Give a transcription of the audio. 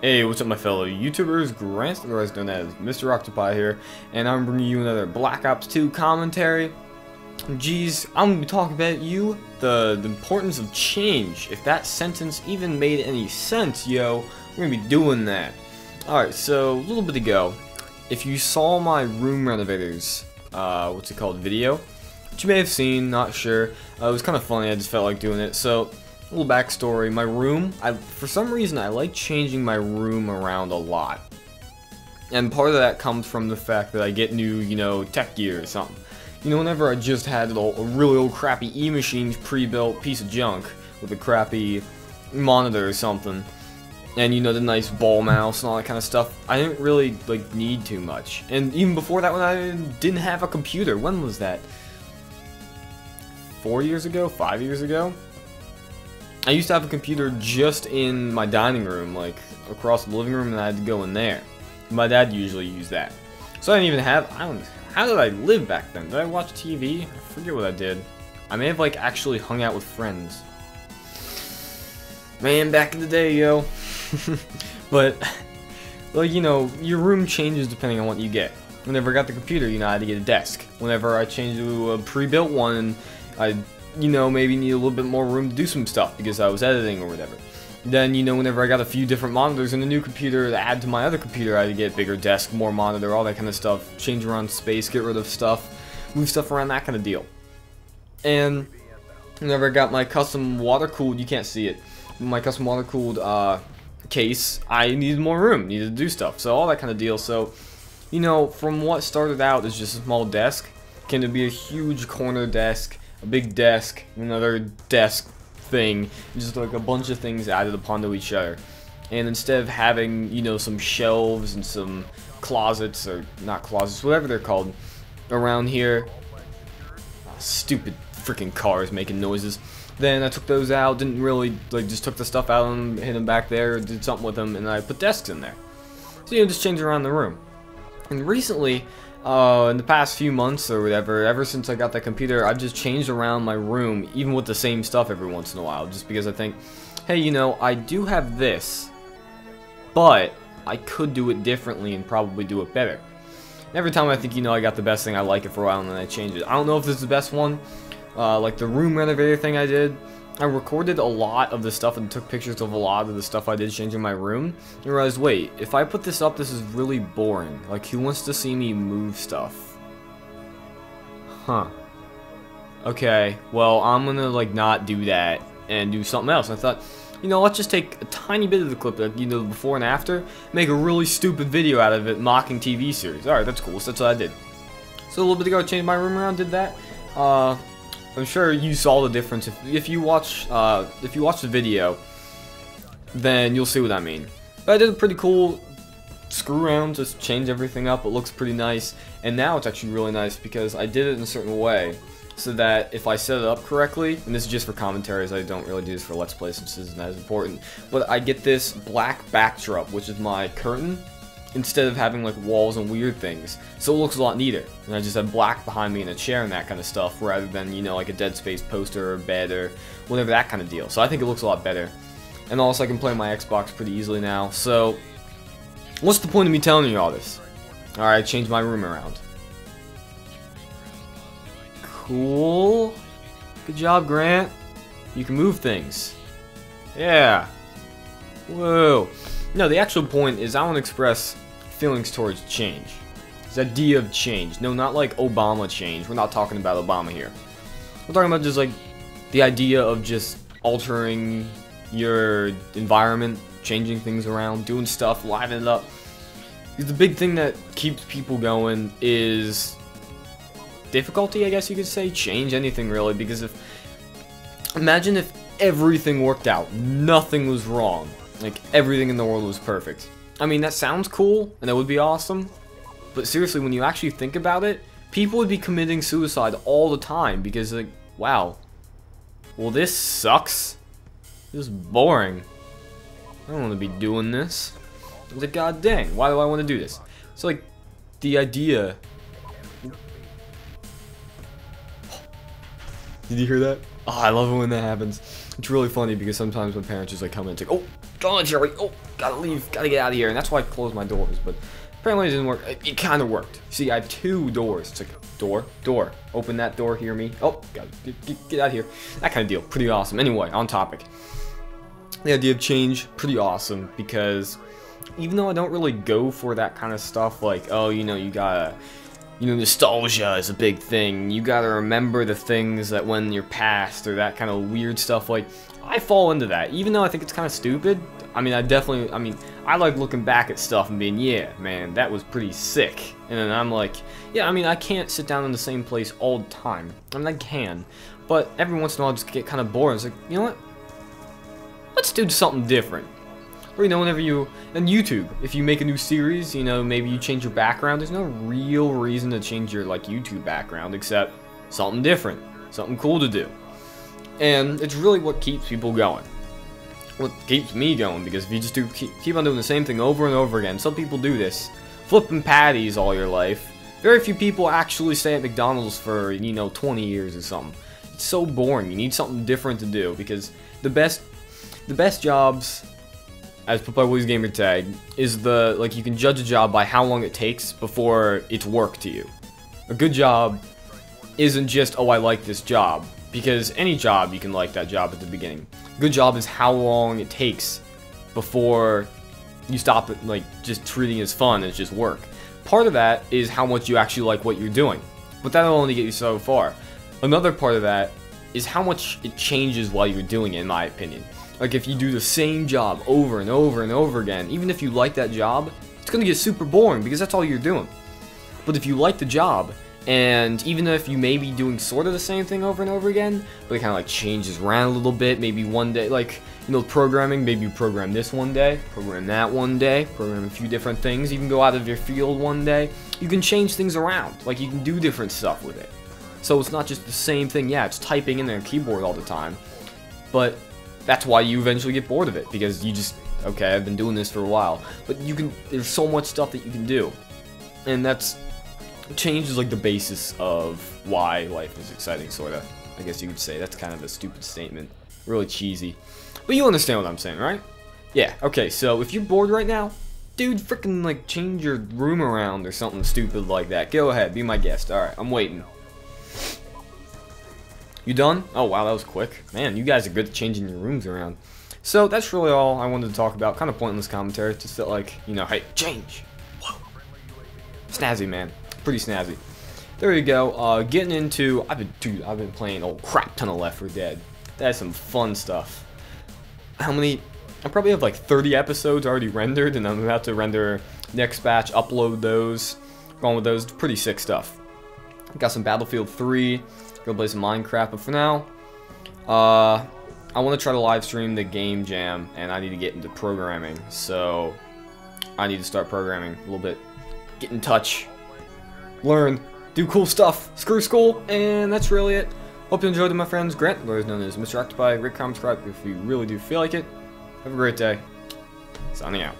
Hey, what's up my fellow YouTubers, Grant, otherwise known as Mr. Octopi here, and I'm bringing you another Black Ops 2 commentary. Geez, I'm going to be talking about the importance of change. If that sentence even made any sense, yo, we're going to be doing that. Alright, so, a little bit ago, if you saw my room renovators, what's it called, video, which you may have seen, not sure, it was kind of funny, I just felt like doing it, so... A little backstory, my room, for some reason I like changing my room around a lot. And part of that comes from the fact that I get new, tech gear or something. Whenever I just had a really old crappy E-machine pre-built piece of junk with a crappy monitor or something, and the nice ball mouse and all that kind of stuff, I didn't really, need too much. And even before that, when I didn't have a computer, when was that? 4 years ago? 5 years ago? I used to have a computer just in my dining room, across the living room, and I had to go in there. My dad usually used that. So I didn't even have, how did I live back then? Did I watch TV? I forget what I did. I may have, actually hung out with friends. Man, back in the day, yo. But, your room changes depending on what you get. Whenever I got the computer, I had to get a desk. Whenever I changed to a pre-built one, I maybe need a little bit more room to do some stuff because I was editing or whatever. Then, whenever I got a few different monitors in the new computer to add to my other computer, I had to get bigger desk, more monitor, all that kind of stuff, change around space, get rid of stuff, move stuff around, that kind of deal. And whenever I got my custom water-cooled, you can't see it, my custom water-cooled case, I needed more room, needed to do stuff, so all that kind of deal. So, from what started out as just a small desk, came to be a huge corner desk, a big desk, another desk thing, just a bunch of things added upon to each other. And instead of having, some shelves and some closets, or not closets, whatever they're called, around here, stupid freaking cars making noises, then I took those out, didn't really, just took the stuff out and hid them back there, did something with them, and I put desks in there. So, just change around the room. And recently, in the past few months or whatever, ever since I got that computer, I've just changed around my room, even with the same stuff every once in a while, just because I think, hey, I do have this, but I could do it differently and probably do it better. And every time I think, I got the best thing, I like it for a while, and then I change it. I don't know if this is the best one, like the room renovator thing I did. I recorded a lot of the stuff and took pictures of a lot of the stuff I did changing my room. And realized, wait, if I put this up, this is really boring. Who wants to see me move stuff? Huh. Okay, well, I'm gonna, not do that and do something else. I thought, let's just take a tiny bit of the clip, the before and after, make a really stupid video out of it, mocking TV series. Alright, that's cool, so that's what I did. So a little bit ago, I changed my room around, did that. I'm sure you saw the difference. If you watch the video, then you'll see what I mean. But I did a pretty cool screw around, just change everything up. It looks pretty nice, and now it's actually really nice because I did it in a certain way, so that if I set it up correctly, and this is just for commentaries, I don't really do this for Let's Play since this isn't as important, but I get this black backdrop, which is my curtain, instead of having walls and weird things, so it looks a lot neater. And I just have black behind me and a chair and that kind of stuff, rather than like a Dead Space poster or bed or whatever, that kind of deal. So I think it looks a lot better, and also I can play my Xbox pretty easily now. So what's the point of me telling you all this? Alright, change my room around. Cool. Good job, Grant. You can move things. Yeah. Whoa. No, the actual point is I want to express feelings towards change. This idea of change. No, not like Obama change. We're not talking about Obama here. We're talking about just the idea of just altering your environment, changing things around, doing stuff, livening it up. Because the big thing that keeps people going is difficulty, I guess you could say. Change anything really, because imagine if everything worked out, nothing was wrong. Everything in the world was perfect. I mean, that sounds cool, and that would be awesome, but seriously, when you actually think about it, people would be committing suicide all the time, because, wow, well, this sucks. This is boring. I don't want to be doing this. God dang, why do I want to do this? So, the idea... Did you hear that? Oh, I love it when that happens. It's really funny because sometimes my parents just come in and say, oh, Go on, Jerry. Oh, gotta leave. Gotta get out of here. And that's why I closed my doors. But apparently it didn't work. It kind of worked. See, I have 2 doors. It's like, door. Open that door, hear me. Oh, gotta get out of here. That kind of deal. Pretty awesome. Anyway, on topic. The idea of change, pretty awesome. Because even though I don't really go for that kind of stuff, like, oh, you know, you gotta... You know, nostalgia is a big thing. You gotta remember the things that when you're past, or that kind of weird stuff. Like, I fall into that, even though I think it's kind of stupid. I mean, I like looking back at stuff and being, yeah, man, that was pretty sick. And then I'm like, yeah, I mean, I can't sit down in the same place all the time. I mean, I can, but every once in a while I just get kind of bored. It's like, you know what? Let's do something different. Or, you know, whenever you, and YouTube, if you make a new series, you know, maybe you change your background, there's no real reason to change your, like, YouTube background, except something different, something cool to do. And it's really what keeps people going. What keeps me going, because if you just keep on doing the same thing over and over again, some people do this, flipping patties all your life. Very few people actually stay at McDonald's for, you know, 20 years or something. It's so boring. You need something different to do, because the best jobs, as put by Willie's Gamer Tag, is like, you can judge a job by how long it takes before it's work to you. A good job isn't just, oh, I like this job, because any job you can like that job at the beginning. A good job is how long it takes before you stop it, like, just treating it as fun as just work. Part of that is how much you actually like what you're doing, but that'll only get you so far. Another part of that is how much it changes while you're doing it, in my opinion. Like, if you do the same job over and over and over again, even if you like that job, it's gonna get super boring because that's all you're doing. But if you like the job, and even if you may be doing sort of the same thing over and over again, but it kind of like changes around a little bit, maybe one day, like, you know, programming, maybe you program this one day, program that one day, program a few different things, you can go out of your field one day, you can change things around, like, you can do different stuff with it. So it's not just the same thing, yeah, it's typing in a keyboard all the time, but that's why you eventually get bored of it, because you just, okay, I've been doing this for a while, but there's so much stuff that you can do, and change is like the basis of why life is exciting, sorta. I guess you could say. That's kind of a stupid statement. Really cheesy. But you understand what I'm saying, right? Yeah, okay, so if you're bored right now, dude, frickin' like change your room around or something stupid like that. Go ahead, be my guest. Alright, I'm waiting. You done? Oh wow, that was quick. Man, you guys are good at changing your rooms around. So that's really all I wanted to talk about. Kind of pointless commentary, just that, like, you know, hey, change! Whoa. Snazzy, man. Pretty snazzy. There you go. Getting into, I've been playing a crap ton of Left 4 Dead. That's some fun stuff. How many? I probably have like 30 episodes already rendered, and I'm about to render next batch, upload those, going with those. Pretty sick stuff. Got some Battlefield 3. Go play some Minecraft, but for now, I want to try to live stream the game jam, and I need to get into programming. So I need to start programming a little bit, get in touch. Learn, do cool stuff, screw school, and that's really it. Hope you enjoyed it, my friends. Grant, otherwise known as Mr. Octopi. Rate, comment, subscribe if you really do feel like it. Have a great day. Signing out.